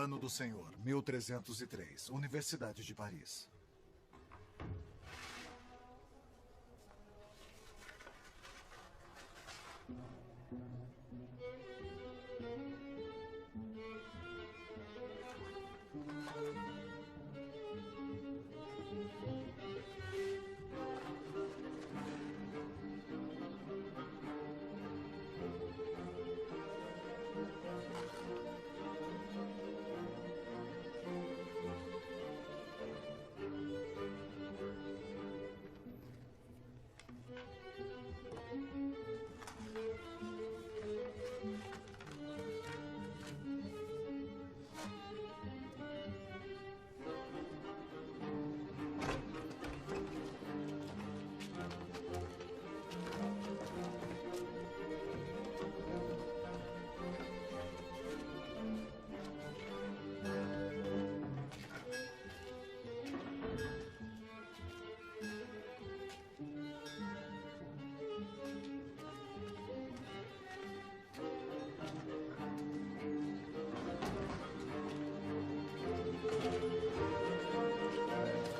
Ano do Senhor, 1303, Universidade de Paris.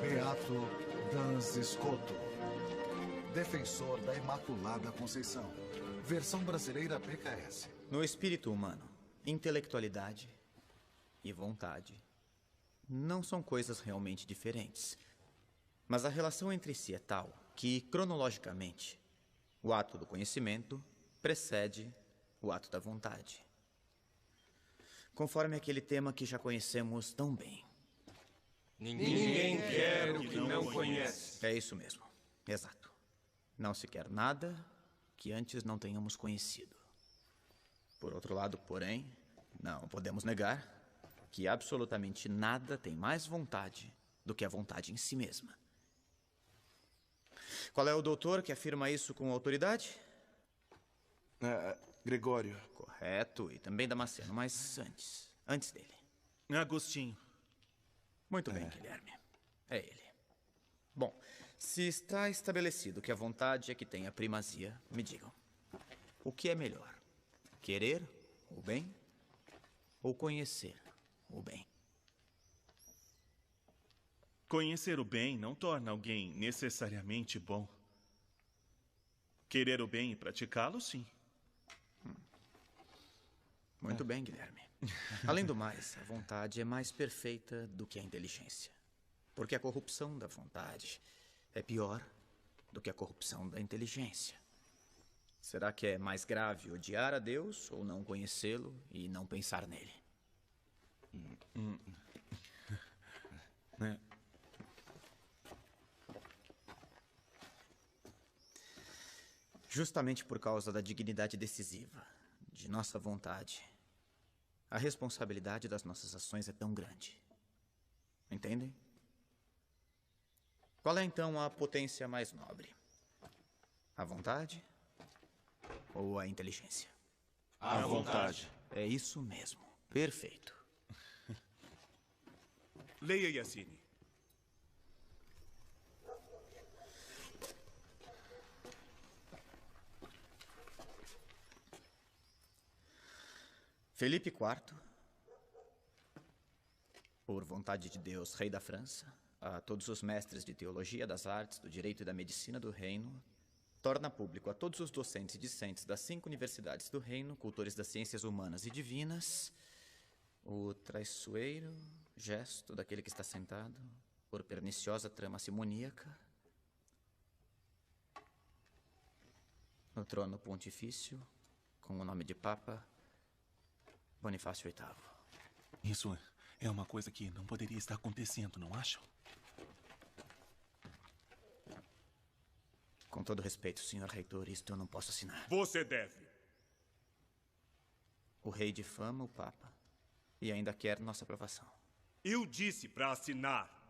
Beato Dans Escoto, defensor da Imaculada Conceição. Versão brasileira PKS. No espírito humano, intelectualidade e vontade não são coisas realmente diferentes. Mas a relação entre si é tal que, cronologicamente, o ato do conhecimento precede o ato da vontade. Conforme aquele tema que já conhecemos tão bem. Ninguém quer o que não conhece. É isso mesmo. Exato. Não se quer nada que antes não tenhamos conhecido. Por outro lado, porém, não podemos negar que absolutamente nada tem mais vontade do que a vontade em si mesma. Qual é o doutor que afirma isso com autoridade? Gregório. Correto, e também Damasceno, mas antes dele. Agostinho. Muito bem, Guilherme. É ele. Bom, se está estabelecido que a vontade é que tem a primazia, me digam. O que é melhor? Querer o bem ou conhecer o bem? Conhecer o bem não torna alguém necessariamente bom. Querer o bem e praticá-lo, sim. Muito bem, Guilherme. Além do mais, a vontade é mais perfeita do que a inteligência. Porque a corrupção da vontade é pior do que a corrupção da inteligência. Será que é mais grave odiar a Deus ou não conhecê-lo e não pensar nele? Justamente por causa da dignidade decisiva de nossa vontade, a responsabilidade das nossas ações é tão grande. Entendem? Qual é então a potência mais nobre? A vontade ou a inteligência? A vontade. É isso mesmo. Perfeito. Leia, Yassine. Felipe IV, por vontade de Deus, rei da França, a todos os mestres de teologia, das artes, do direito e da medicina do reino, torna público a todos os docentes e discentes das 5 universidades do reino, cultores das ciências humanas e divinas, o traiçoeiro gesto daquele que está sentado por perniciosa trama simoníaca no trono pontifício, com o nome de Papa Bonifácio VIII. Isso é uma coisa que não poderia estar acontecendo, não acham? Com todo respeito, senhor reitor, isto eu não posso assinar. Você deve. O rei difama o Papa e ainda quer nossa aprovação. Eu disse para assinar.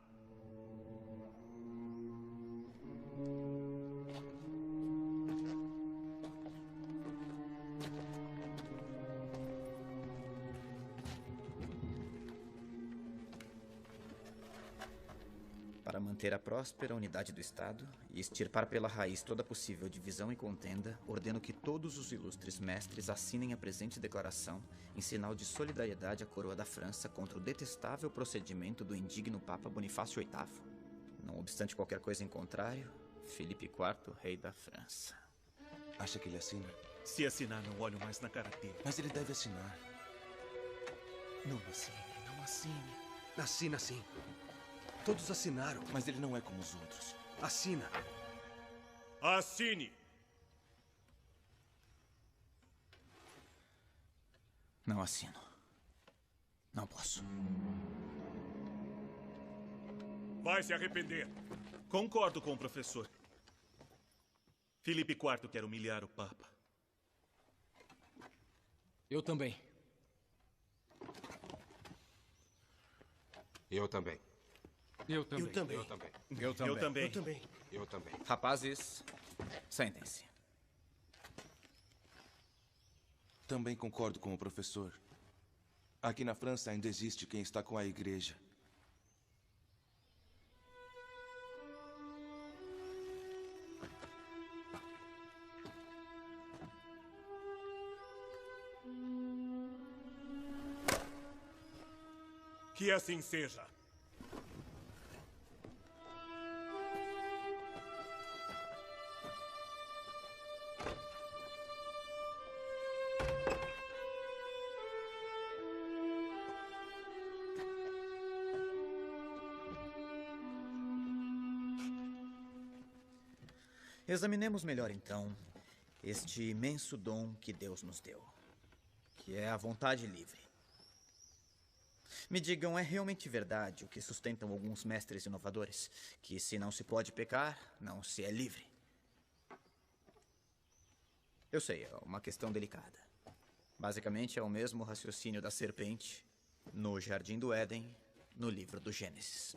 para manter a próspera unidade do Estado e extirpar pela raiz toda possível divisão e contenda, ordeno que todos os ilustres mestres assinem a presente declaração em sinal de solidariedade à coroa da França contra o detestável procedimento do indigno Papa Bonifácio VIII. Não obstante qualquer coisa em contrário, Filipe IV, rei da França. Acha que ele assina? Se assinar, não olho mais na cara dele. Mas ele deve assinar. Não assine, não assine. Assina sim. Todos assinaram. Mas ele não é como os outros. Assina. Assine! Não assino. Não posso. Vai se arrepender. Concordo com o professor. Filipe IV quer humilhar o Papa. Eu também. Eu também. Eu também. Eu também. Eu também. Eu também. Eu também. Rapazes, sentem-se. Também concordo com o professor. Aqui na França ainda existe quem está com a igreja. Que assim seja. Examinemos melhor, então, este imenso dom que Deus nos deu, que é a vontade livre. Me digam, é realmente verdade o que sustentam alguns mestres inovadores? Que se não se pode pecar, não se é livre. Eu sei, é uma questão delicada. Basicamente é o mesmo raciocínio da serpente no Jardim do Éden, no livro do Gênesis.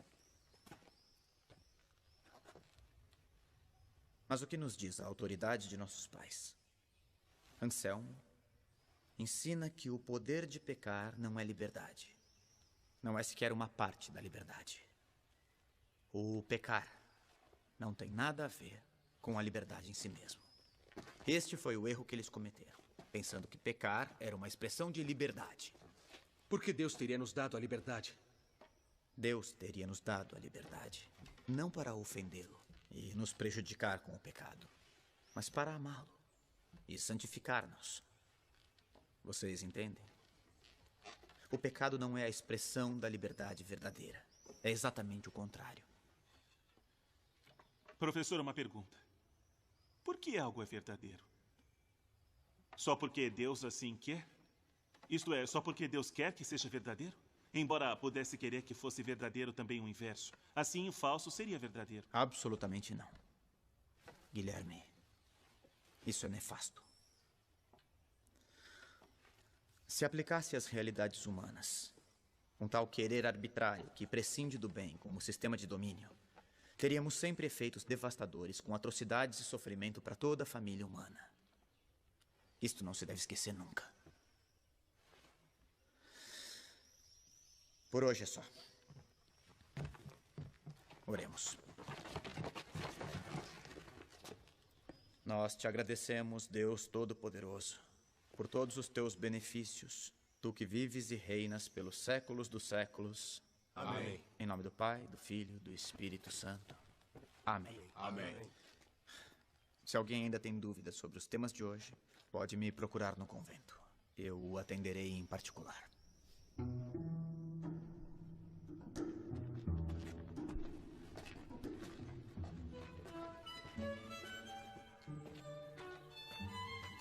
Mas o que nos diz a autoridade de nossos pais? Anselmo ensina que o poder de pecar não é liberdade. Não é sequer uma parte da liberdade. O pecar não tem nada a ver com a liberdade em si mesmo. Este foi o erro que eles cometeram, pensando que pecar era uma expressão de liberdade. Por que Deus teria nos dado a liberdade? Deus teria nos dado a liberdade, não para ofendê-lo e nos prejudicar com o pecado, mas para amá-lo e santificar-nos. Vocês entendem? O pecado não é a expressão da liberdade verdadeira. É exatamente o contrário. Professor, uma pergunta. Por que algo é verdadeiro? Só porque Deus assim quer? Isto é, só porque Deus quer que seja verdadeiro? Embora pudesse querer que fosse verdadeiro também o inverso. Assim, o falso seria verdadeiro. Absolutamente não. Guilherme, isso é nefasto. Se aplicasse às realidades humanas, um tal querer arbitrário que prescinde do bem como sistema de domínio, teríamos sempre efeitos devastadores com atrocidades e sofrimento para toda a família humana. Isto não se deve esquecer nunca. Por hoje é só. Oremos. Nós te agradecemos, Deus Todo-Poderoso, por todos os teus benefícios, tu que vives e reinas pelos séculos dos séculos. Amém. Em nome do Pai, do Filho, do Espírito Santo. Amém. Amém. Se alguém ainda tem dúvidas sobre os temas de hoje, pode me procurar no convento. Eu o atenderei em particular.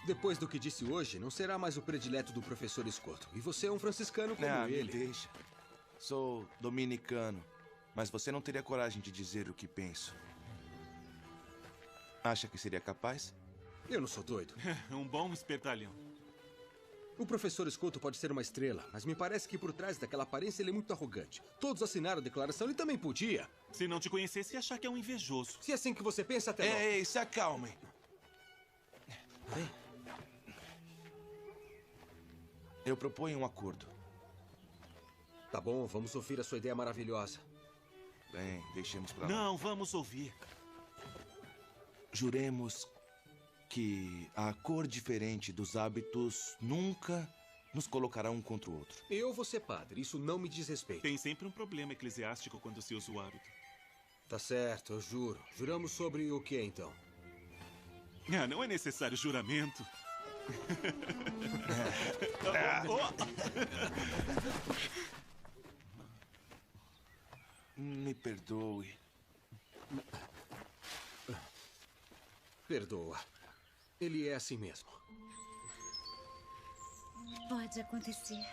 Depois do que disse hoje, não será mais o predileto do professor Escoto. E você é um franciscano como Me ele. deixa. Sou dominicano, mas você não teria coragem de dizer o que penso. Acha que seria capaz? Eu não sou doido. Um bom espertalhão. O professor Escoto pode ser uma estrela, mas me parece que por trás daquela aparência ele é muito arrogante. Todos assinaram a declaração, ele também podia. Se não te conhecesse, ia achar que é um invejoso. Se é assim que você pensa, até logo. Ei, se acalmem. Eu proponho um acordo. Tá bom, vamos ouvir a sua ideia maravilhosa. Bem, deixemos pra lá. Não, vamos ouvir. Juremos que a cor diferente dos hábitos nunca nos colocará um contra o outro. Eu vou ser padre, isso não me diz respeito. Tem sempre um problema eclesiástico quando se usa o hábito. Tá certo, eu juro. Juramos sobre o que, então? Ah, não é necessário juramento. Me perdoe. Perdoa. Ele é assim mesmo. Pode acontecer.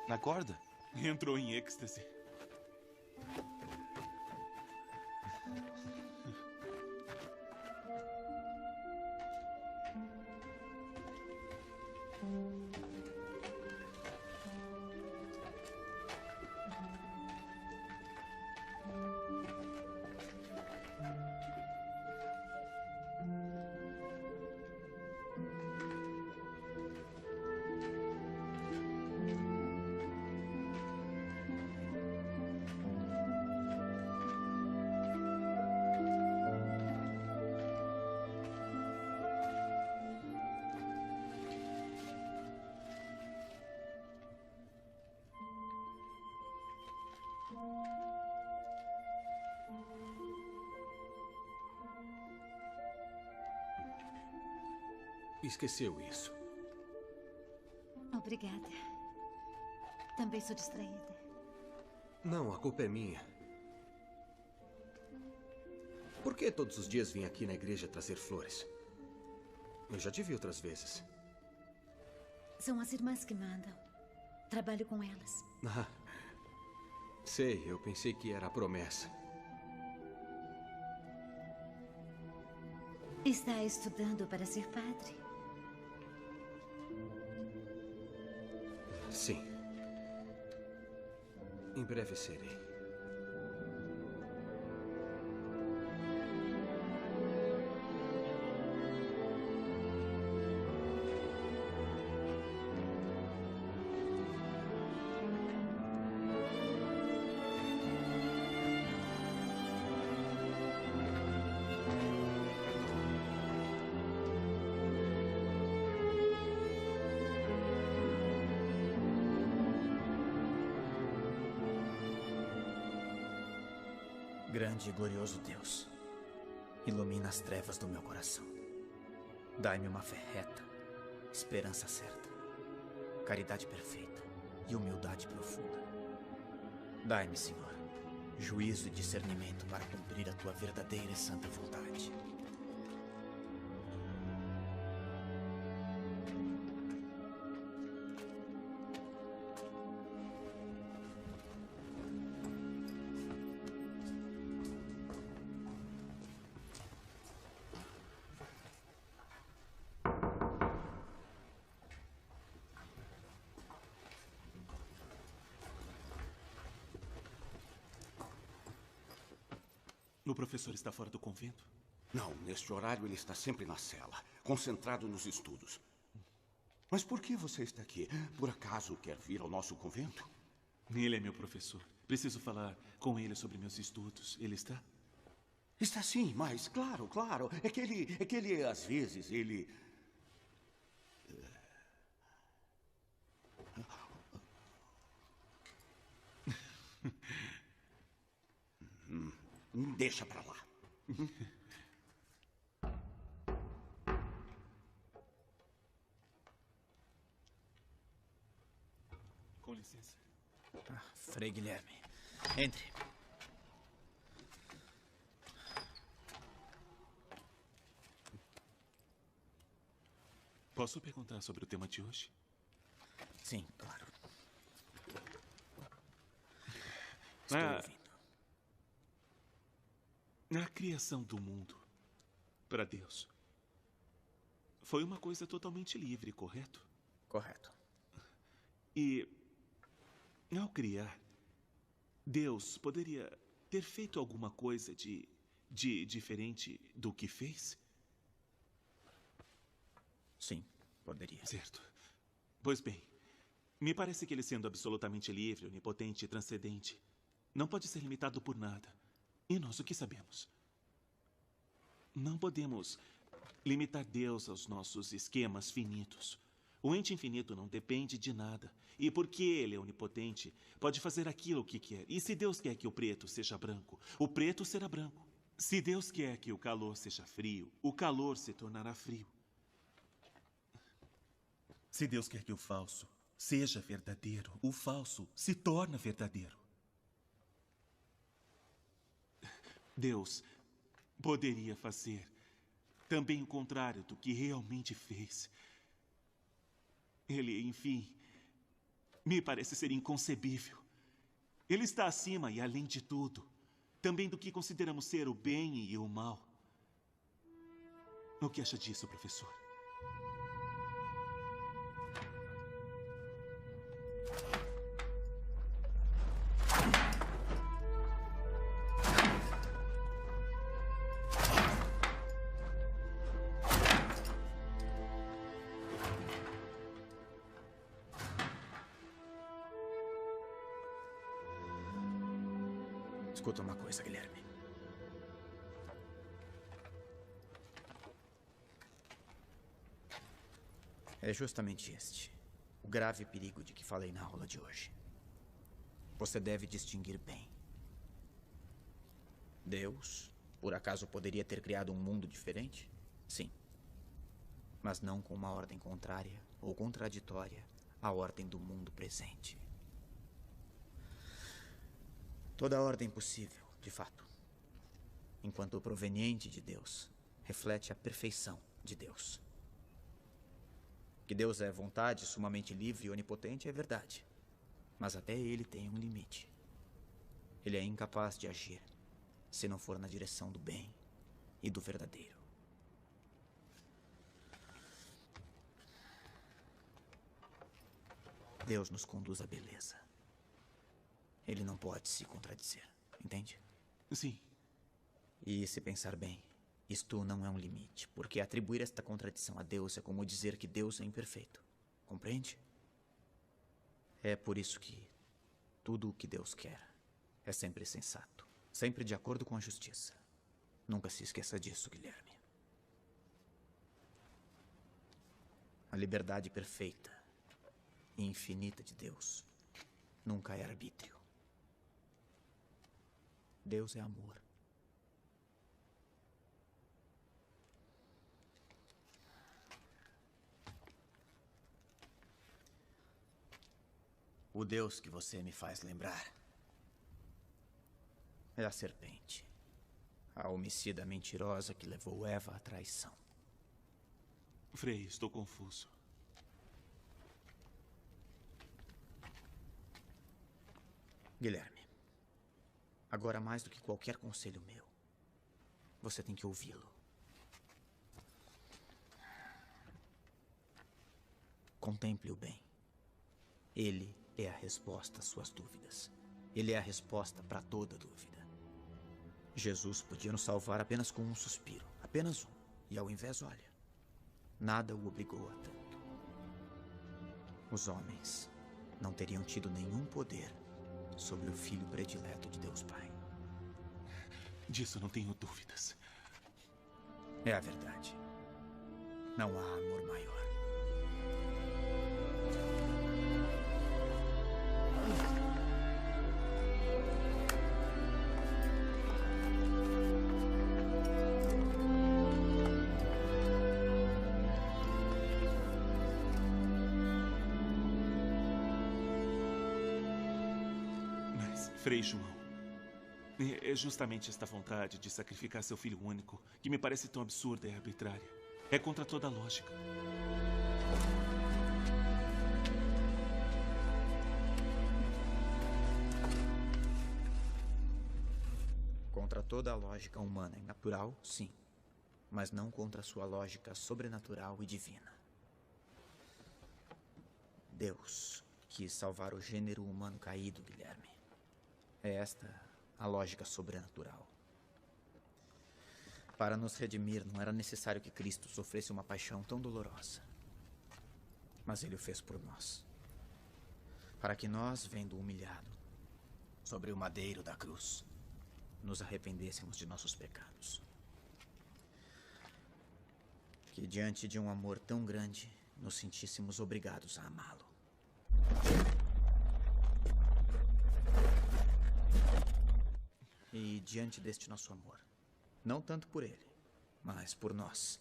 Na corda? Entrou em êxtase. Esqueceu isso. Obrigada. Também sou distraída. Não, a culpa é minha. Por que todos os dias vim aqui na igreja trazer flores? Eu já te vi outras vezes. São as irmãs que mandam. Trabalho com elas. Ah, sei, eu pensei que era a promessa. Está estudando para ser padre? Sim. Em breve serei. Grande e glorioso Deus, ilumina as trevas do meu coração. Dai-me uma fé reta, esperança certa, caridade perfeita e humildade profunda. Dai-me, Senhor, juízo e discernimento para cumprir a tua verdadeira e santa vontade. O professor está fora do convento? Não, neste horário ele está sempre na cela, concentrado nos estudos. Mas por que você está aqui? Por acaso quer vir ao nosso convento? Ele é meu professor. Preciso falar com ele sobre meus estudos. Ele está? Está sim, mas claro. É que ele às vezes, ele... Deixa pra lá. Com licença. Frei Guilherme, entre. Posso perguntar sobre o tema de hoje? Sim, claro. Estou ouvindo. A criação do mundo para Deus foi uma coisa totalmente livre, correto? Correto. E, ao criar, Deus poderia ter feito alguma coisa de diferente do que fez? Sim, poderia. Certo. Pois bem, Me parece que ele, sendo absolutamente livre, onipotente e transcendente, não pode ser limitado por nada. E nós o que sabemos? Não podemos limitar Deus aos nossos esquemas finitos. O ente infinito não depende de nada. E porque ele é onipotente, pode fazer aquilo que quer. E se Deus quer que o preto seja branco, o preto será branco. Se Deus quer que o calor seja frio, o calor se tornará frio. Se Deus quer que o falso seja verdadeiro, o falso se torna verdadeiro. Deus poderia fazer também o contrário do que realmente fez. Ele, enfim, me parece ser inconcebível. Ele está acima e além de tudo, também do que consideramos ser o bem e o mal. O que acha disso, professor? Escuta uma coisa, Guilherme. É justamente este o grave perigo de que falei na aula de hoje. Você deve distinguir bem. Deus, por acaso, poderia ter criado um mundo diferente? Sim. Mas não com uma ordem contrária ou contraditória à ordem do mundo presente. Toda a ordem possível, de fato, enquanto proveniente de Deus, reflete a perfeição de Deus. Que Deus é vontade sumamente livre e onipotente é verdade, mas até ele tem um limite. Ele é incapaz de agir se não for na direção do bem e do verdadeiro. Deus nos conduz à beleza. Ele não pode se contradizer, entende? Sim. E se pensar bem, isto não é um limite, porque atribuir esta contradição a Deus é como dizer que Deus é imperfeito, compreende? É por isso que tudo o que Deus quer é sempre sensato, sempre de acordo com a justiça. Nunca se esqueça disso, Guilherme. A liberdade perfeita e infinita de Deus nunca é arbítrio. Deus é amor. O Deus que você me faz lembrar é a serpente, a homicida mentirosa que levou Eva à traição. Frei, estou confuso. Guilherme, agora mais do que qualquer conselho meu, você tem que ouvi-lo. Contemple-o bem. Ele é a resposta às suas dúvidas. Ele é a resposta para toda dúvida. Jesus podia nos salvar apenas com um suspiro, apenas um. E ao invés, olha, nada o obrigou a tanto. Os homens não teriam tido nenhum poder sobre o Filho predileto de Deus Pai. Disso não tenho dúvidas. É a verdade. Não há amor maior. Mas, Frei João, é justamente esta vontade de sacrificar seu filho único que me parece tão absurda e arbitrária. É contra toda a lógica. Contra toda a lógica humana e natural, sim. Mas não contra sua lógica sobrenatural e divina. Deus quis salvar o gênero humano caído, Guilherme. É esta a lógica sobrenatural. Para nos redimir, não era necessário que Cristo sofresse uma paixão tão dolorosa. Mas ele o fez por nós. Para que nós, vendo humilhado sobre o madeiro da cruz, nos arrependêssemos de nossos pecados. Que diante de um amor tão grande, nos sentíssemos obrigados a amá-lo. E diante deste nosso amor, não tanto por ele, mas por nós,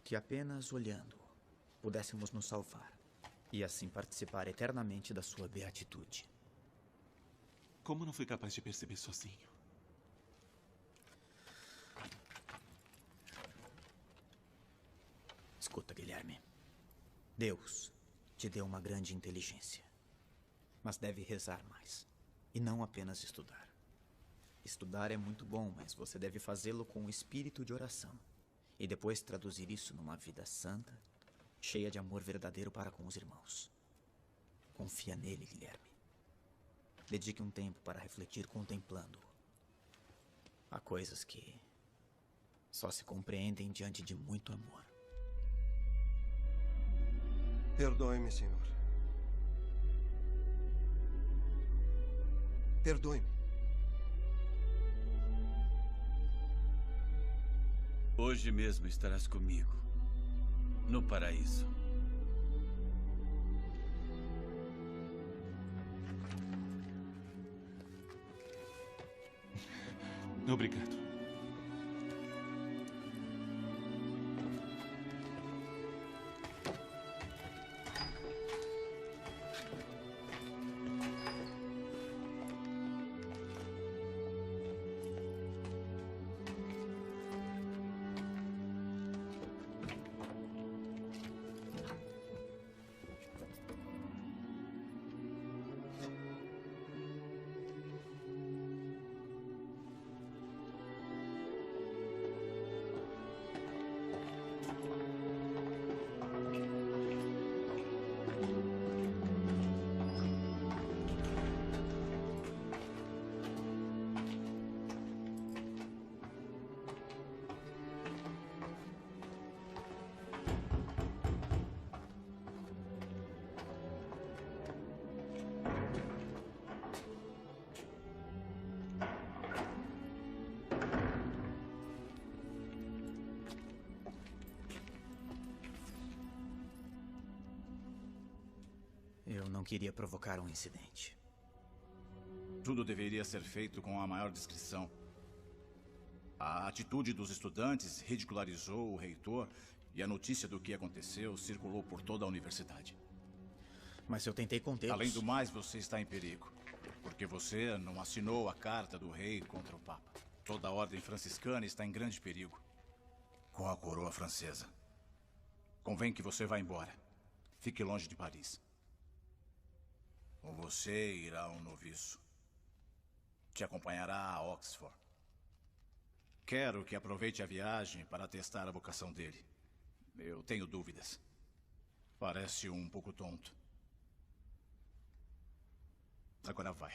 que apenas olhando-o pudéssemos nos salvar e assim participar eternamente da sua beatitude. Como não fui capaz de perceber sozinho? Escuta, Guilherme. Deus te deu uma grande inteligência, mas deve rezar mais e não apenas estudar. Estudar é muito bom, mas você deve fazê-lo com o espírito de oração e depois traduzir isso numa vida santa, cheia de amor verdadeiro para com os irmãos. Confia nele, Guilherme. Dedique um tempo para refletir contemplando-o. Há coisas que só se compreendem diante de muito amor. Perdoe-me, senhor. Perdoe-me. Hoje mesmo estarás comigo, no paraíso. Obrigado. Eu não queria provocar um incidente. Tudo deveria ser feito com a maior discrição. A atitude dos estudantes ridicularizou o reitor e a notícia do que aconteceu circulou por toda a universidade. Mas eu tentei contê-los. Além do mais, você está em perigo, porque você não assinou a carta do rei contra o Papa. Toda a ordem franciscana está em grande perigo com a coroa francesa. Convém que você vá embora. Fique longe de Paris. Ou você irá a um noviço. Te acompanhará a Oxford. Quero que aproveite a viagem para testar a vocação dele. Eu tenho dúvidas. Parece um pouco tonto. Agora vai.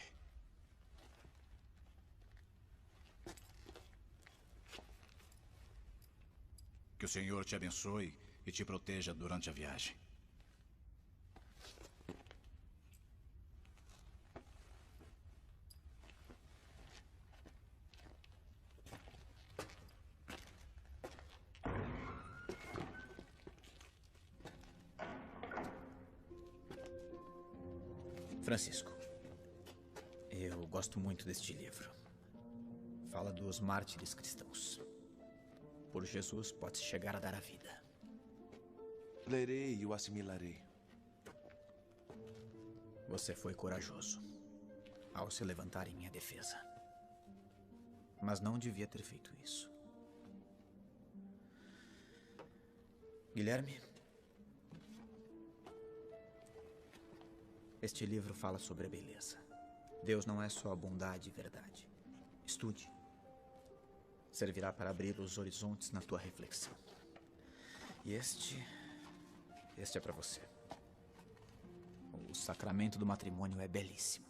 Que o Senhor te abençoe e te proteja durante a viagem. Francisco, eu gosto muito deste livro. Fala dos mártires cristãos. Por Jesus pode-se chegar a dar a vida. Lerei e o assimilarei. Você foi corajoso ao se levantar em minha defesa. Mas não devia ter feito isso. Guilherme, este livro fala sobre a beleza. Deus não é só bondade e verdade. Estude. Servirá para abrir os horizontes na tua reflexão. E este é para você. O sacramento do matrimônio é belíssimo.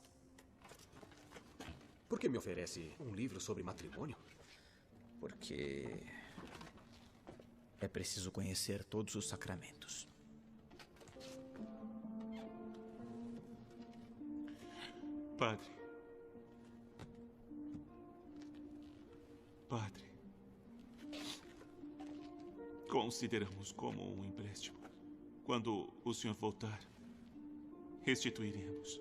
Por que me oferece um livro sobre matrimônio? Porque é preciso conhecer todos os sacramentos. Padre. Padre. Consideramos como um empréstimo. Quando o senhor voltar, restituiremos.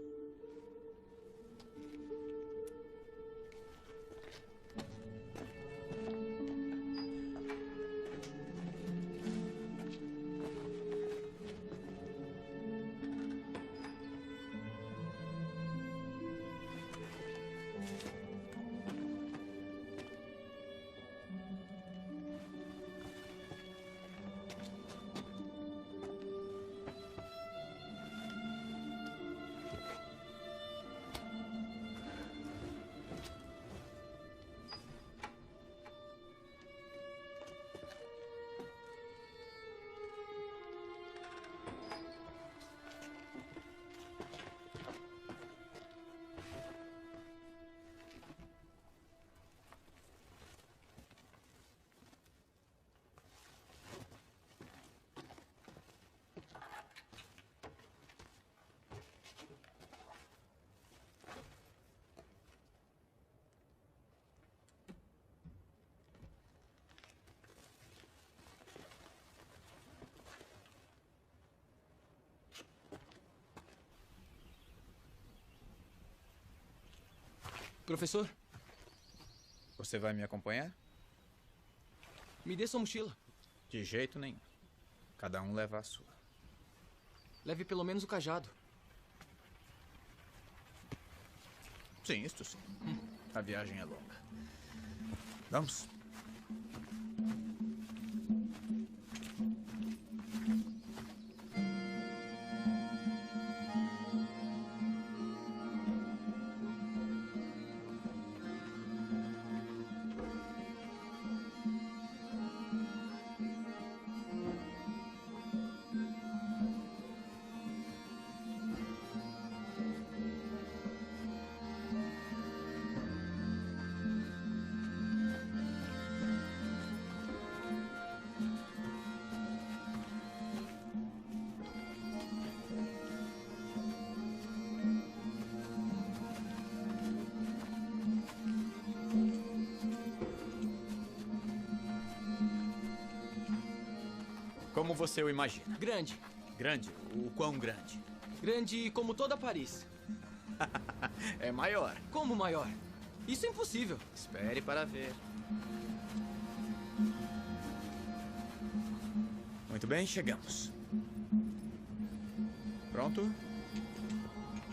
Professor? Você vai me acompanhar? Me dê sua mochila. De jeito nenhum. Cada um leva a sua. Leve pelo menos o cajado. Sim, isto sim. A viagem é longa. Vamos. Como você o imagina? Grande. Grande? O quão grande? Grande como toda Paris. É maior. Como maior? Isso é impossível. Espere para ver. Muito bem, chegamos. Pronto?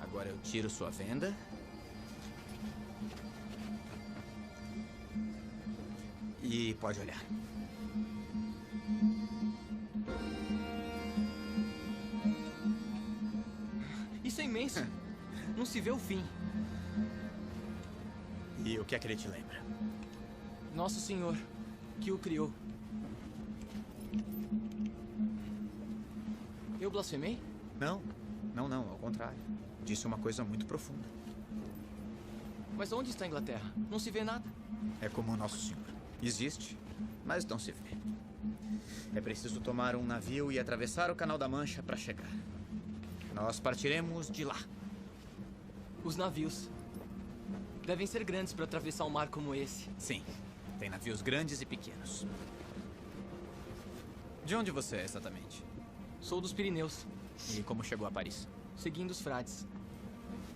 Agora eu tiro sua venda. E pode olhar. Isso é imenso. Não se vê o fim. E o que é que ele te lembra? Nosso Senhor, que o criou. Eu blasfemei? Não, ao contrário. Disse uma coisa muito profunda. Mas onde está a Inglaterra? Não se vê nada. É como o Nosso Senhor. Existe, mas não se vê. É preciso tomar um navio e atravessar o Canal da Mancha para chegar. Nós partiremos de lá. Os navios devem ser grandes para atravessar um mar como esse. Sim, tem navios grandes e pequenos. De onde você é exatamente? Sou dos Pirineus. E como chegou a Paris? Seguindo os frades.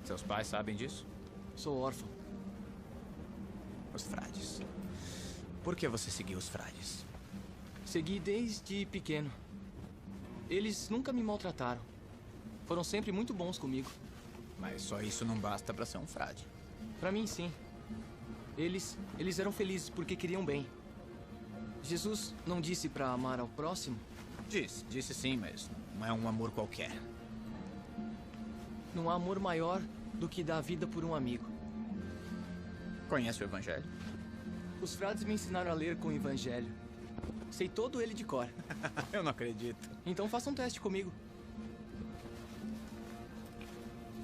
Seus pais sabem disso? Sou órfão. Os frades. Por que você seguiu os frades? Segui desde pequeno. Eles nunca me maltrataram. Foram sempre muito bons comigo. Mas só isso não basta para ser um frade. Para mim, sim. Eles eram felizes porque queriam bem. Jesus não disse para amar ao próximo? Disse sim, mas não é um amor qualquer. Não há amor maior do que dar a vida por um amigo. Conhece o Evangelho? Os frades me ensinaram a ler com o Evangelho. Sei todo ele de cor. Eu não acredito. Então faça um teste comigo.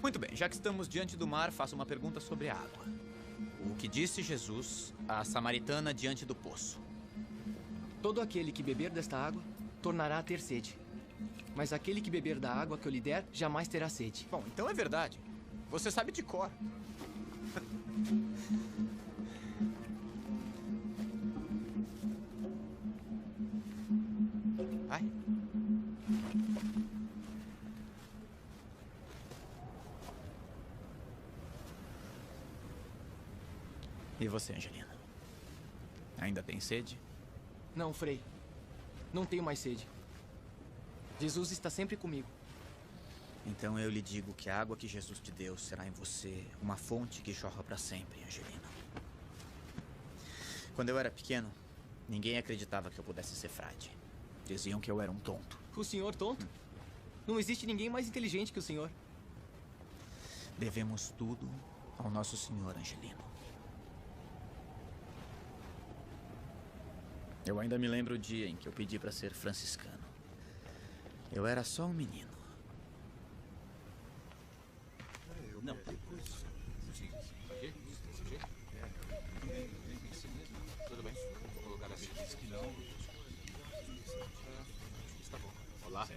Muito bem, já que estamos diante do mar, faço uma pergunta sobre a água. O que disse Jesus à samaritana diante do poço? Todo aquele que beber desta água tornará a ter sede. Mas aquele que beber da água que eu lhe der, jamais terá sede. Bom, então é verdade. Você sabe de cor. Vai. E você, Angelina? Ainda tem sede? Não, Frei. Não tenho mais sede. Jesus está sempre comigo. Então eu lhe digo que a água que Jesus te deu será em você uma fonte que jorra para sempre, Angelina. Quando eu era pequeno, ninguém acreditava que eu pudesse ser frade. Diziam que eu era um tonto. O senhor tonto? Não existe ninguém mais inteligente que o senhor. Devemos tudo ao nosso Senhor, Angelino. Eu ainda me lembro o dia em que eu pedi para ser franciscano. Eu era só um menino. Não. Tudo bem? Vou colocar assim. Que não. Está bom. Olá.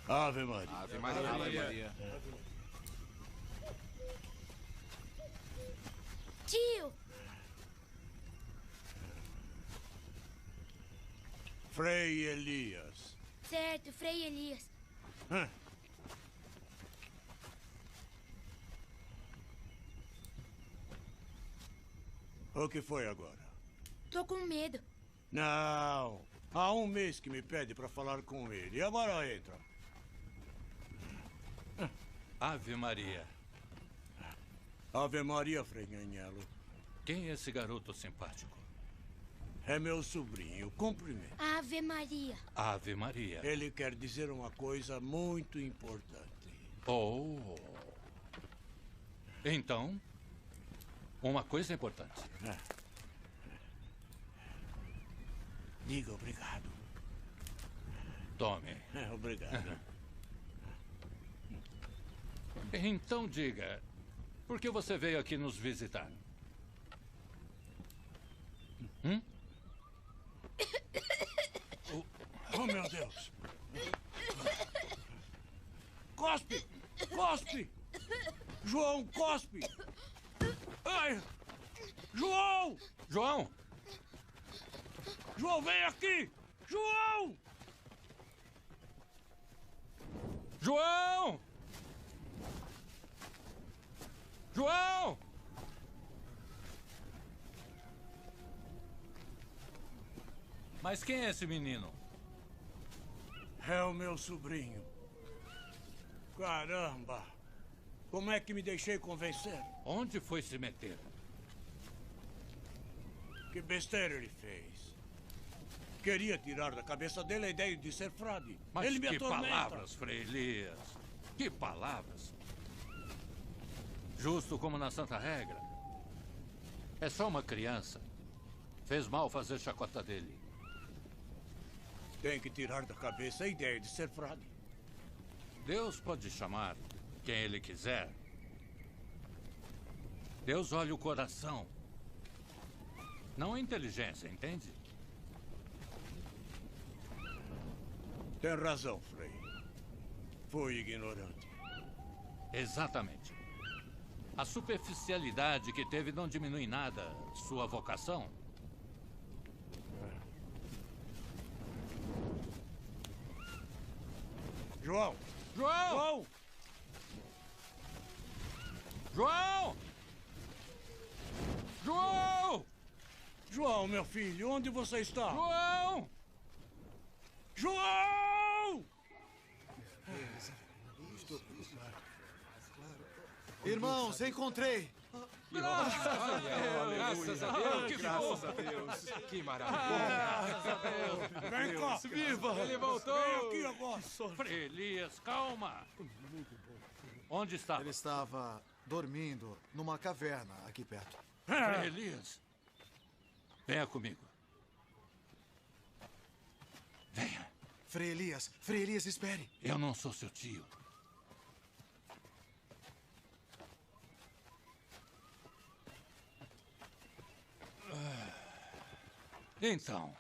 Ave Maria. Ave Maria. Ave Maria. Tio! Frei Elias. Certo, Frei Elias. O que foi agora? Tô com medo. Não. Há um mês que me pede para falar com ele. E agora entra. Ave Maria. Ave Maria, Frei Nhanhelo. Quem é esse garoto simpático? É meu sobrinho. Cumprimento. Ave Maria. Ave Maria. Ele quer dizer uma coisa muito importante. Oh. Então, uma coisa importante. Diga obrigado. Tome. Obrigado. Então diga, por que você veio aqui nos visitar? Oh, meu Deus. Cospe! Cospe! João, cospe! Ai! João! João! João, vem aqui! João! João! João! Mas quem é esse menino? É o meu sobrinho. Caramba! Como é que me deixei convencer? Onde foi se meter? Que besteira ele fez. Queria tirar da cabeça dele a ideia de ser frade. Mas ele me que atormenta. palavras, Frei Elias. Que palavras. Justo como na Santa Regra. É só uma criança. Fez mal fazer chacota dele. Tem que tirar da cabeça a ideia de ser frade. Deus pode chamar quem ele quiser. Deus olha o coração. Não a inteligência, entende? Tem razão, Frei. Fui ignorante. Exatamente. A superficialidade que teve não diminui nada sua vocação. João! João! João! João! João, meu filho, onde você está? João! João! Irmãos, encontrei! Graças a Deus! Que Graças a Deus! Que maravilha! Graças a Deus! Vem cá! Viva! Ele voltou! Vem aqui agora! Frei Elias, calma! Onde estava? Ele estava dormindo numa caverna aqui perto. Frei Elias, venha comigo. Venha. Frei Elias, espere. Eu não sou seu tio. Então,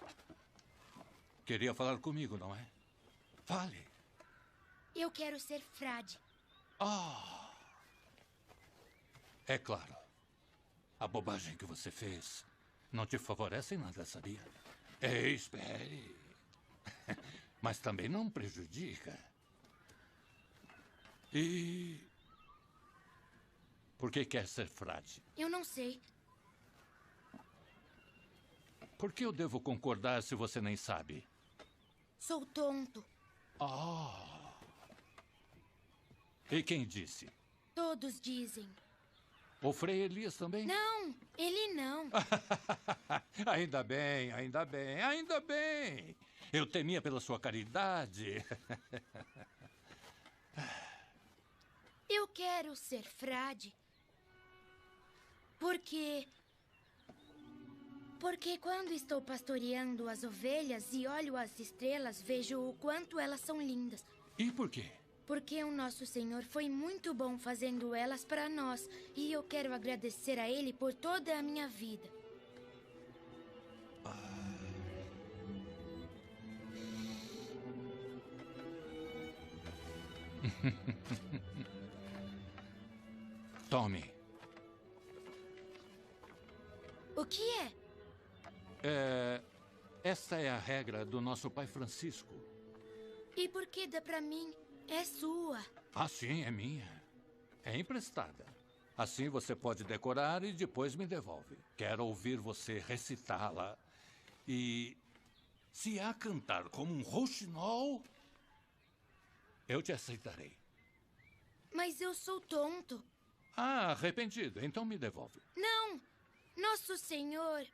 queria falar comigo, não é? Fale. Eu quero ser frade. É claro. A bobagem que você fez não te favorece em nada, sabia? Espere. Mas também não prejudica. E... por que quer ser frade? Eu não sei. Por que eu devo concordar se você nem sabe? Sou tonto. E quem disse? Todos dizem. O Frei Elias também? Não, ele não. Ainda bem, ainda bem, ainda bem. Eu temia pela sua caridade. Eu quero ser frade. Porque quando estou pastoreando as ovelhas e olho as estrelas, vejo o quanto elas são lindas. E por quê? Porque o nosso Senhor foi muito bom fazendo elas para nós. E eu quero agradecer a Ele por toda a minha vida. Tome. O que é? Essa é a regra do nosso pai Francisco. E por que dá pra mim? É sua. Ah, sim, é minha. É emprestada. Assim você pode decorar e depois me devolve. Quero ouvir você recitá-la. E se a cantar como um rouxinol, eu te aceitarei. Mas eu sou tonto. Ah, arrependido. Então me devolve. Não! Nosso Senhor...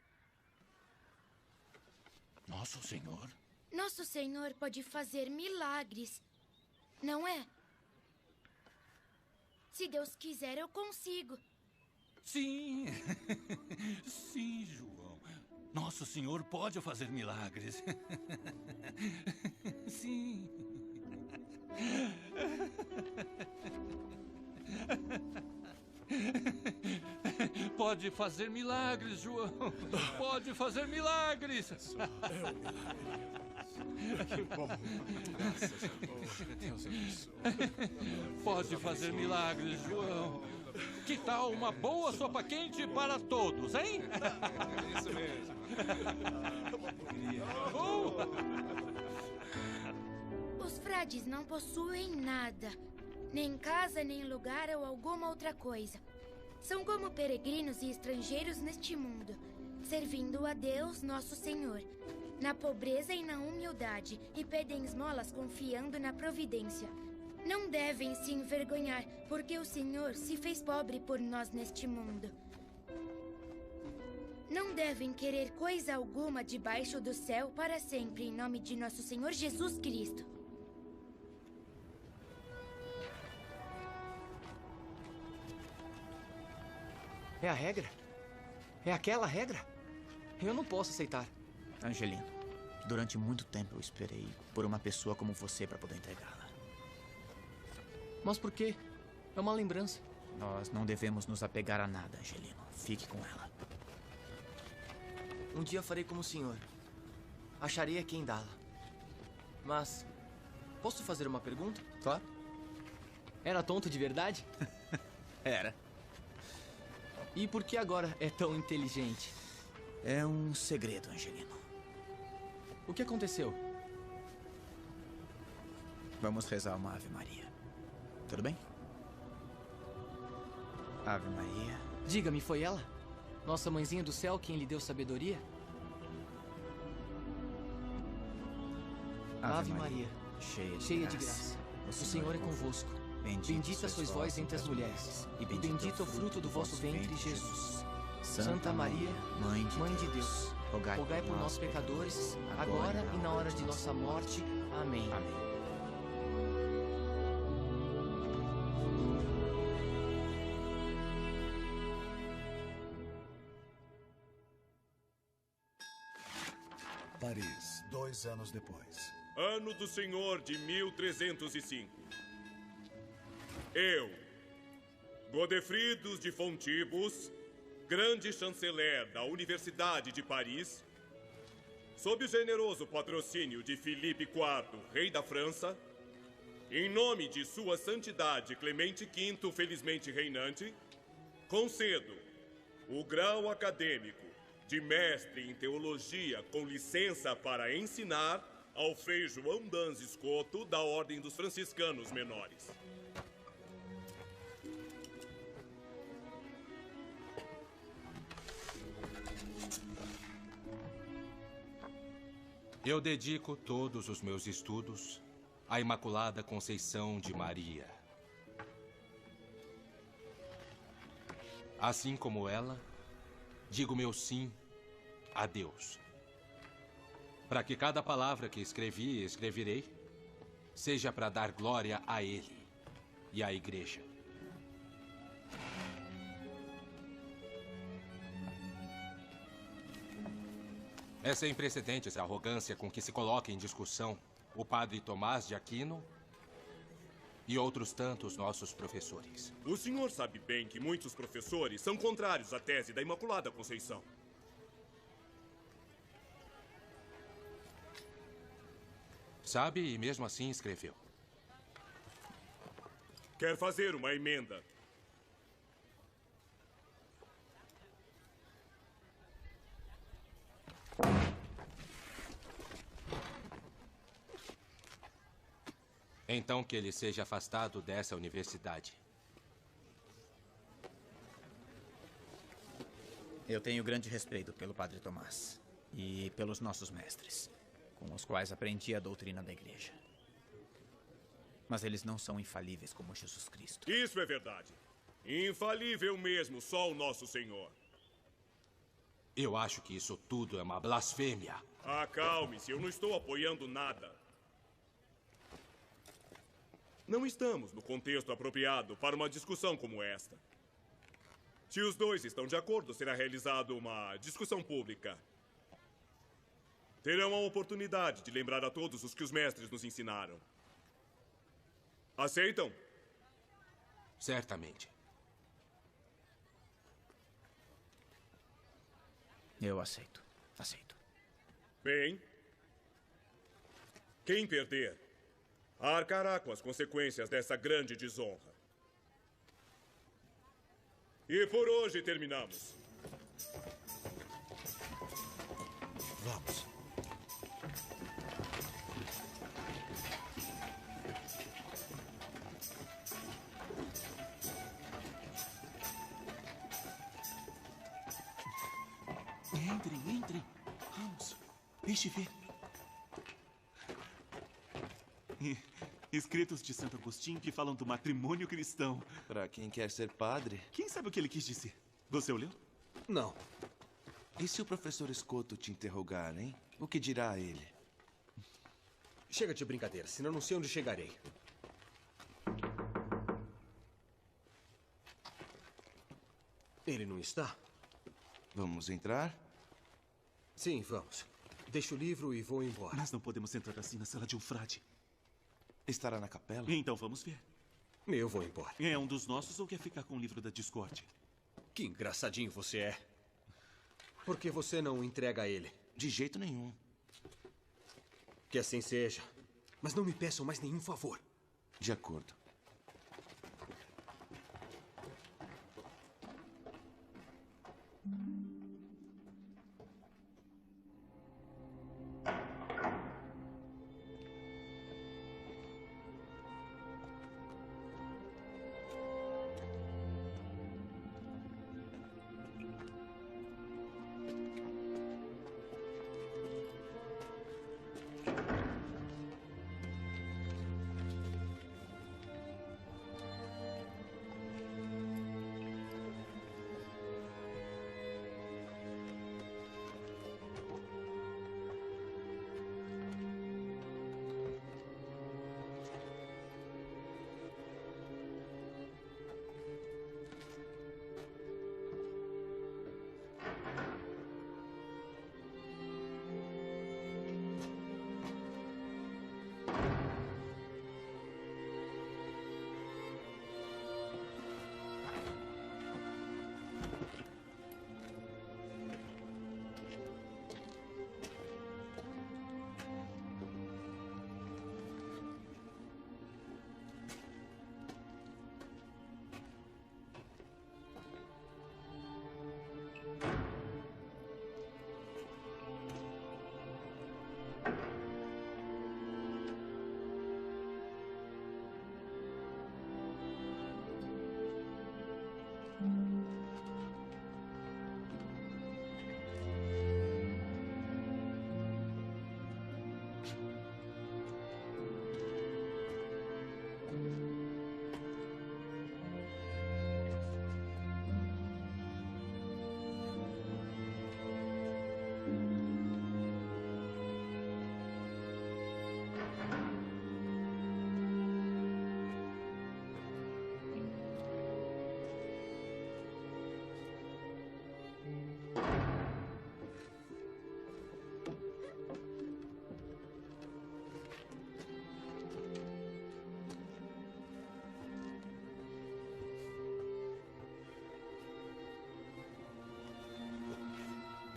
Nosso Senhor? Nosso Senhor pode fazer milagres, não é? Se Deus quiser, eu consigo. Sim, sim, João. Nosso Senhor pode fazer milagres. Sim. Pode fazer milagres, João. Pode fazer milagres. Que bom. Graças a Deus. Pode fazer milagres, João. Que tal uma boa sopa quente para todos, hein? É isso mesmo. Os frades não possuem nada. Nem casa, nem lugar ou alguma outra coisa. São como peregrinos e estrangeiros neste mundo, servindo a Deus, nosso Senhor, na pobreza e na humildade, e pedem esmolas confiando na providência. Não devem se envergonhar, porque o Senhor se fez pobre por nós neste mundo. Não devem querer coisa alguma debaixo do céu para sempre, em nome de nosso Senhor Jesus Cristo. É a regra? É aquela regra? Eu não posso aceitar. Angelino, durante muito tempo eu esperei por uma pessoa como você para poder entregá-la. Mas por quê? É uma lembrança. Nós não devemos nos apegar a nada, Angelino. Fique com ela. Um dia farei como o senhor. Acharei a quem dá-la. Mas, posso fazer uma pergunta? Claro. Era tonto de verdade? Era. E por que agora é tão inteligente? É um segredo, Angelino. O que aconteceu? Vamos rezar uma Ave Maria. Tudo bem? Ave Maria. Diga-me, foi ela? Nossa mãezinha do céu quem lhe deu sabedoria? Ave Maria, cheia de graça. O Senhor é convosco. Bendita sois vós entre as mulheres, e bendito é o fruto do vosso ventre, Jesus. Santa Maria, Mãe de Deus, rogai por nós pecadores, agora e na hora de nossa morte. Amém. Paris, 2 anos depois. Ano do Senhor de 1305. Eu, Godefridos de Fontibus, grande chanceler da Universidade de Paris, sob o generoso patrocínio de Filipe IV, rei da França, em nome de Sua Santidade Clemente V, felizmente reinante, Concedo o grau acadêmico de mestre em teologia com licença para ensinar ao Frei João Danz Escoto, da Ordem dos Franciscanos Menores. Eu dedico todos os meus estudos à Imaculada Conceição de Maria. Assim como ela, digo meu sim a Deus. Para que cada palavra que escrevi e escreverei seja para dar glória a Ele e à Igreja. É sem precedentes a arrogância com que se coloca em discussão o padre Tomás de Aquino e outros tantos nossos professores. O senhor sabe bem que muitos professores são contrários à tese da Imaculada Conceição. Sabe, e mesmo assim escreveu. Quer fazer uma emenda? Então que ele seja afastado dessa universidade. Eu tenho grande respeito pelo Padre Tomás e pelos nossos mestres, com os quais aprendi a doutrina da Igreja. Mas eles não são infalíveis como Jesus Cristo. Isso é verdade. Infalível mesmo, só o nosso Senhor. Eu acho que isso tudo é uma blasfêmia. Acalme-se, eu não estou apoiando nada. Não estamos no contexto apropriado para uma discussão como esta. Se os dois estão de acordo, será realizada uma discussão pública. Terão a oportunidade de lembrar a todos os que os mestres nos ensinaram. Aceitam? Certamente. Eu aceito. Aceito. Bem, quem perder arcará com as consequências dessa grande desonra. E por hoje terminamos. Vamos. Entrem. Vamos. Deixe ver. Escritos de Santo Agostinho que falam do matrimônio cristão. Para quem quer ser padre? Quem sabe o que ele quis dizer? Você o leu? Não. E se o professor Escoto te interrogar, hein? O que dirá a ele? Chega de brincadeira, senão não sei onde chegarei. Ele não está? Vamos entrar? Sim, vamos. Deixo o livro e vou embora. Nós não podemos entrar assim na sala de um frade. Estará na capela? Então vamos ver. Eu vou embora. É um dos nossos ou quer ficar com o livro da Discórdia? Que engraçadinho você é. Por que você não entrega a ele? De jeito nenhum. Que assim seja. Mas não me peçam mais nenhum favor. De acordo.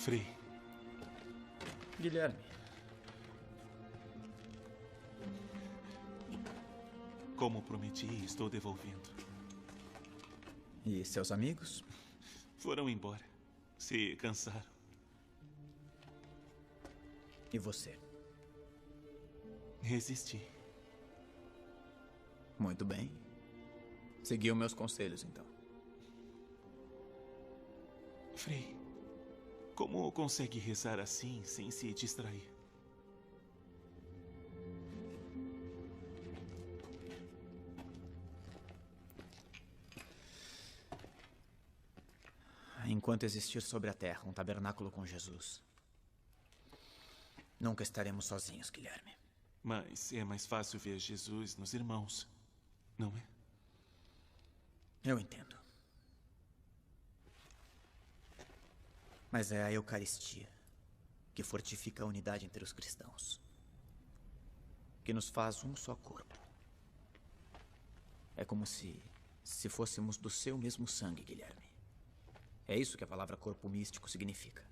Frei. Guilherme. Como prometi, estou devolvendo. E seus amigos? Foram embora. Se cansaram. E você? Resisti. Muito bem. Seguiu meus conselhos, então. Frei, como consegue rezar assim sem se distrair? Enquanto existir sobre a terra um tabernáculo com Jesus, nunca estaremos sozinhos, Guilherme. Mas é mais fácil ver Jesus nos irmãos, não é? Eu entendo. Mas é a Eucaristia que fortifica a unidade entre os cristãos, que nos faz um só corpo. É como se fôssemos do seu mesmo sangue, Guilherme. É isso que a palavra corpo místico significa.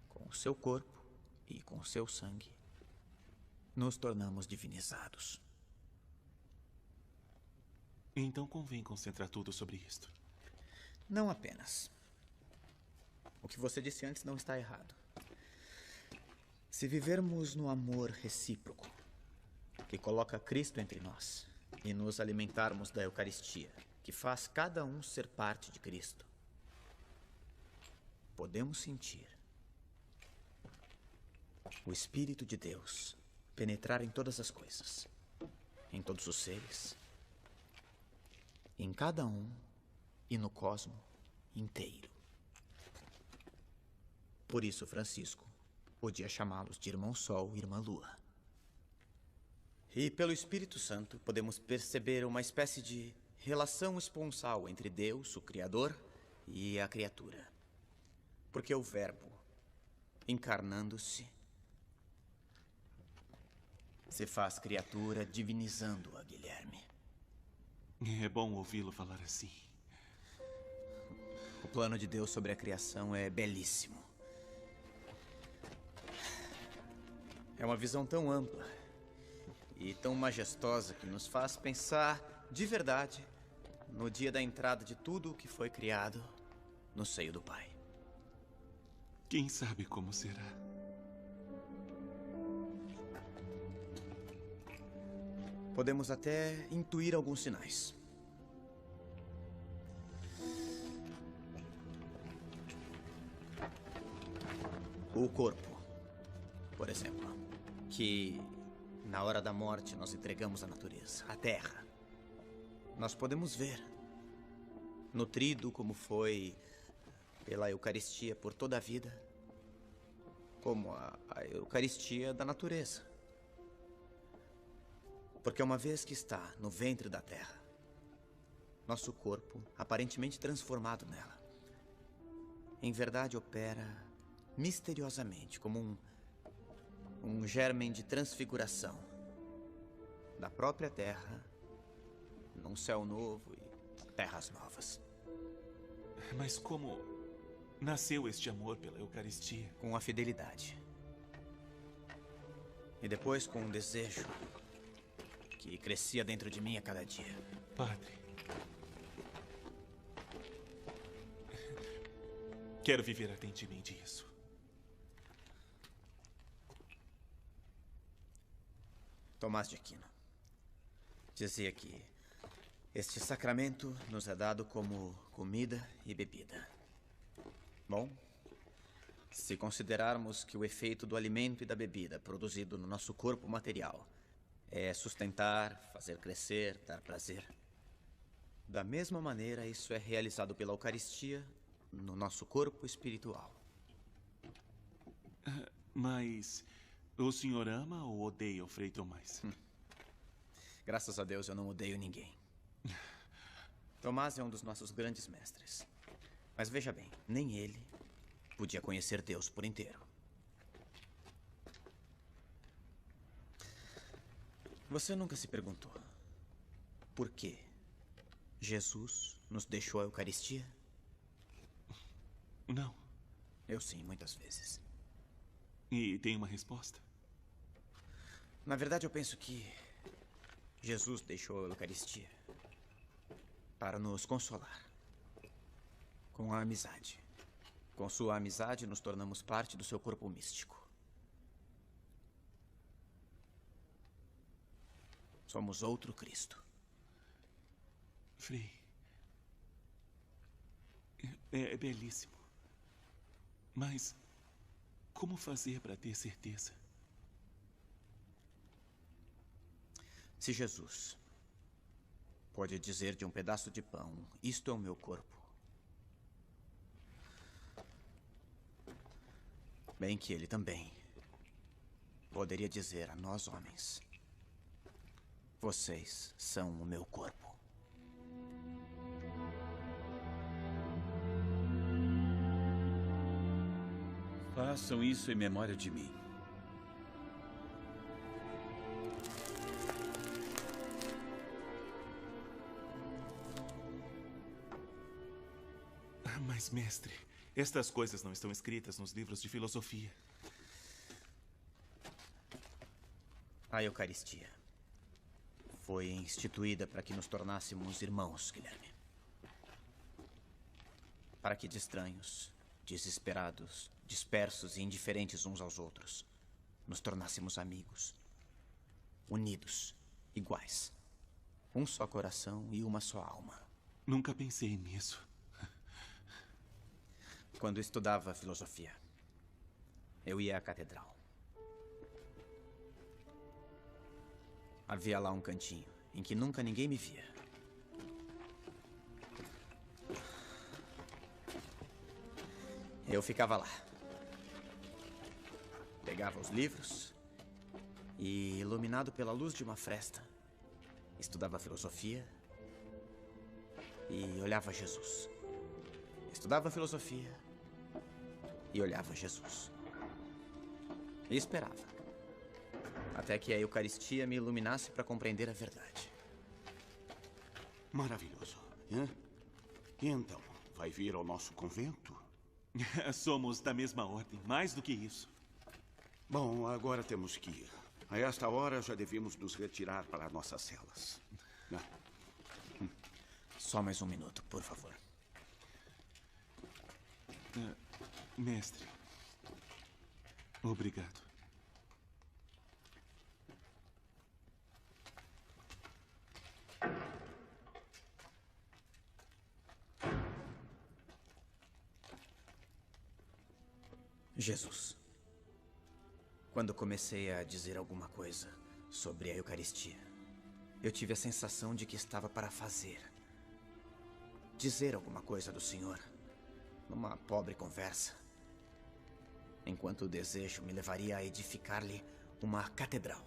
Com o seu corpo e com o seu sangue, nos tornamos divinizados. Então convém concentrar tudo sobre isto. Não apenas. O que você disse antes não está errado. Se vivermos no amor recíproco, que coloca Cristo entre nós, e nos alimentarmos da Eucaristia, que faz cada um ser parte de Cristo, podemos sentir o Espírito de Deus penetrar em todas as coisas, em todos os seres, em cada um e no cosmo inteiro. Por isso, Francisco podia chamá-los de Irmão Sol e Irmã Lua. E pelo Espírito Santo podemos perceber uma espécie de relação esponsal entre Deus, o Criador, e a criatura. Porque o Verbo, encarnando-se, se faz criatura divinizando-a, Guilherme. É bom ouvi-lo falar assim. O plano de Deus sobre a criação é belíssimo. É uma visão tão ampla e tão majestosa que nos faz pensar de verdade no dia da entrada de tudo o que foi criado no seio do Pai. Quem sabe como será? Podemos até intuir alguns sinais. O corpo, por exemplo, que na hora da morte nós entregamos à natureza, à terra. Nós podemos ver, nutrido como foi pela Eucaristia por toda a vida, como a Eucaristia da natureza. Porque uma vez que está no ventre da terra, nosso corpo, aparentemente transformado nela, em verdade opera misteriosamente como um germen de transfiguração da própria terra num céu novo e terras novas. Mas como nasceu este amor pela Eucaristia? Com a fidelidade. E depois com um desejo que crescia dentro de mim a cada dia. Padre, quero viver ardentemente isso. Tomás de Aquino dizia que este sacramento nos é dado como comida e bebida. Bom, se considerarmos que o efeito do alimento e da bebida produzido no nosso corpo material é sustentar, fazer crescer, dar prazer, da mesma maneira isso é realizado pela Eucaristia no nosso corpo espiritual. Mas o senhor ama ou odeia o Frei Tomás? Graças a Deus eu não odeio ninguém. Tomás é um dos nossos grandes mestres. Mas veja bem, nem ele podia conhecer Deus por inteiro. Você nunca se perguntou por que Jesus nos deixou a Eucaristia? Não. Eu sim, muitas vezes. E tem uma resposta? Na verdade, eu penso que Jesus deixou a Eucaristia para nos consolar. Com a amizade. Com sua amizade, nos tornamos parte do seu corpo místico. Somos outro Cristo. Frei, é belíssimo. Mas como fazer para ter certeza? Se Jesus pode dizer de um pedaço de pão, isto é o meu corpo, bem que ele também poderia dizer a nós homens: vocês são o meu corpo. Façam isso em memória de mim. Mas, mestre, estas coisas não estão escritas nos livros de filosofia. A Eucaristia foi instituída para que nos tornássemos irmãos, Guilherme. Para que de estranhos, desesperados, dispersos e indiferentes uns aos outros, nos tornássemos amigos, unidos, iguais. Um só coração e uma só alma. Nunca pensei nisso. Quando estudava filosofia, eu ia à catedral. Havia lá um cantinho em que nunca ninguém me via. Eu ficava lá. Pegava os livros e, iluminado pela luz de uma fresta, estudava filosofia e olhava Jesus. Estudava filosofia e olhava Jesus. E esperava. Até que a Eucaristia me iluminasse para compreender a verdade. Maravilhoso. E então, vai vir ao nosso convento? Somos da mesma ordem, mais do que isso. Bom, agora temos que ir. A esta hora já devemos nos retirar para nossas celas. Só mais um minuto, por favor. Mestre, obrigado. Jesus. Quando comecei a dizer alguma coisa sobre a Eucaristia, eu tive a sensação de que estava para dizer alguma coisa do Senhor, numa pobre conversa, enquanto o desejo me levaria a edificar-lhe uma catedral.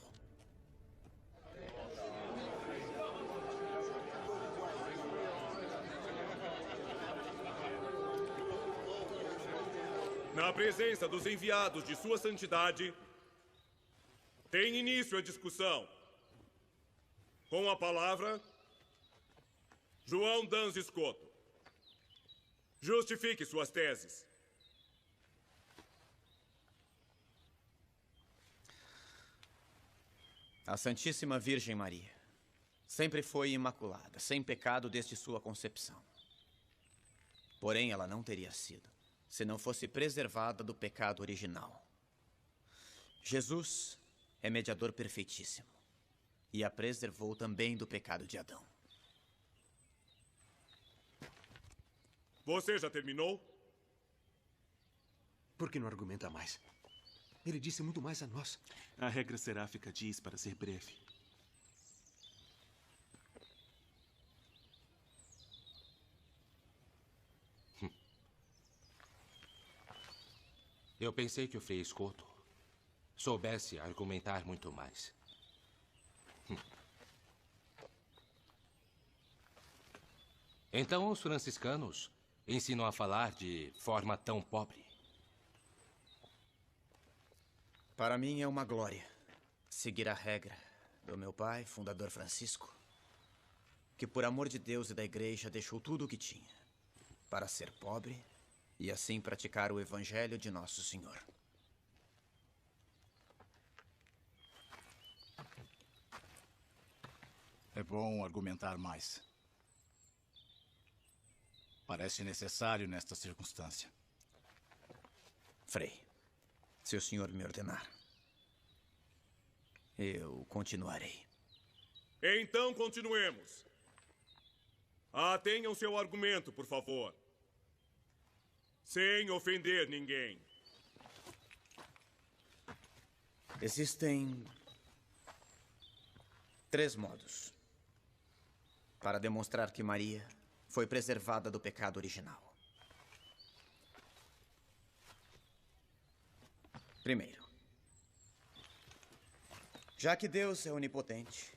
Na presença dos enviados de Sua Santidade, tem início a discussão. Com a palavra, João Dans Escoto. Justifique suas teses. A Santíssima Virgem Maria sempre foi imaculada, sem pecado desde sua concepção. Porém, ela não teria sido se não fosse preservada do pecado original. Jesus é mediador perfeitíssimo e a preservou também do pecado de Adão. Você já terminou? Por que não argumenta mais? Ele disse muito mais a nós. A regra seráfica diz para ser breve. Eu pensei que o Frei Escoto soubesse argumentar muito mais. Então os franciscanos ensinam a falar de forma tão pobre. Para mim é uma glória seguir a regra do meu pai, fundador Francisco, que por amor de Deus e da Igreja deixou tudo o que tinha para ser pobre e assim praticar o Evangelho de Nosso Senhor. É bom argumentar mais. Parece necessário nesta circunstância. Frei, se o senhor me ordenar, eu continuarei. Então, continuemos. Atenham seu argumento, por favor. Sem ofender ninguém. Existem 3 modos para demonstrar que Maria foi preservada do pecado original. Primeiro, já que Deus é onipotente,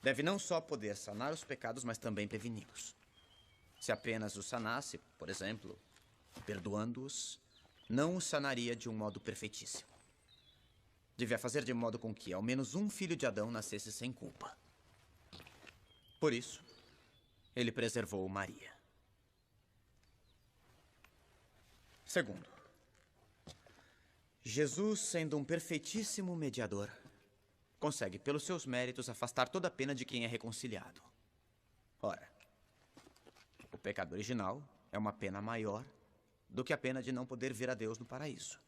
deve não só poder sanar os pecados, mas também preveni-los. Se apenas os sanasse, por exemplo, perdoando-os, não os sanaria de um modo perfeitíssimo. Devia fazer de modo com que ao menos um filho de Adão nascesse sem culpa. Por isso, ele preservou Maria. Segundo, Jesus, sendo um perfeitíssimo mediador, consegue, pelos seus méritos, afastar toda a pena de quem é reconciliado. Ora, o pecado original é uma pena maior do que a pena de não poder ver a Deus no paraíso.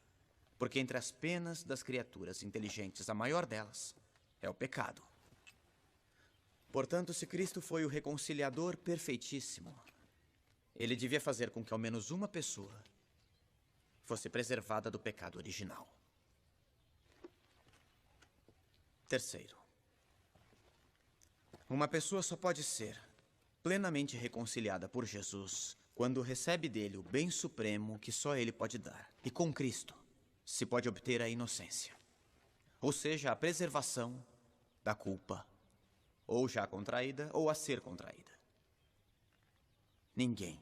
Porque entre as penas das criaturas inteligentes, a maior delas é o pecado. Portanto, se Cristo foi o reconciliador perfeitíssimo, ele devia fazer com que ao menos uma pessoa fosse preservada do pecado original. Terceiro, uma pessoa só pode ser plenamente reconciliada por Jesus quando recebe dele o bem supremo que só ele pode dar. E com Cristo se pode obter a inocência, ou seja, a preservação da culpa, ou já contraída ou a ser contraída. Ninguém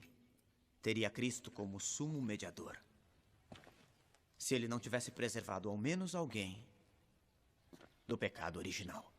teria Cristo como sumo mediador se ele não tivesse preservado ao menos alguém do pecado original.